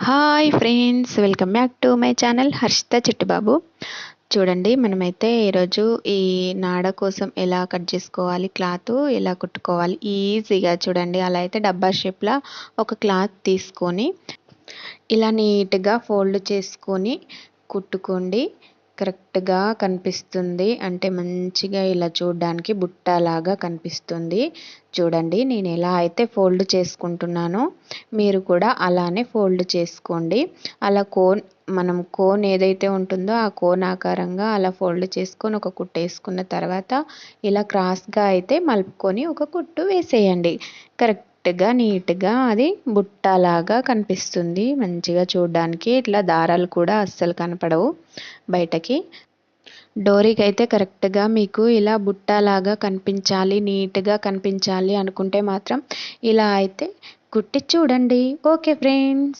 Hi friends, welcome back to my channel Harshitha Chittubabu. చూడండి, మనమైతే ఈరోజు ఈ నాడ కోసం ఎలా కట్ చేసుకోవాలి, క్లాత్ ఎలా కుట్టుకోవాలి ఈజీగా చూడండి. అలా అయితే డబ్బా షేప్లో ఒక క్లాత్ తీసుకొని ఇలా నీట్గా ఫోల్డ్ చేసుకొని కుట్టుకోండి. కరెక్ట్గా కనిపిస్తుంది, అంటే మంచిగా ఇలా చూడడానికి బుట్టలాగా కనిపిస్తుంది. చూడండి, నేను ఎలా అయితే ఫోల్డ్ చేసుకుంటున్నానో మీరు కూడా అలానే ఫోల్డ్ చేసుకోండి. అలా మనం కోన్ ఏదైతే ఉంటుందో ఆ కోన్ ఆకారంగా అలా ఫోల్డ్ చేసుకొని ఒక కుట్టు వేసుకున్న తర్వాత ఇలా క్రాస్గా అయితే మలుపుకొని ఒక కుట్టు వేసేయండి. కరెక్ట్గా నీట్గా అది బుట్టలాగా కనిపిస్తుంది. మంచిగా చూడడానికి ఇట్లా దారాలు కూడా అస్సలు కనపడవు బయటకి. డోరీకి అయితే కరెక్ట్గా మీకు ఇలా బుట్టలాగా కనిపించాలి, నీట్గా కనిపించాలి అనుకుంటే మాత్రం ఇలా అయితే కుట్టి చూడండి. Okay friends.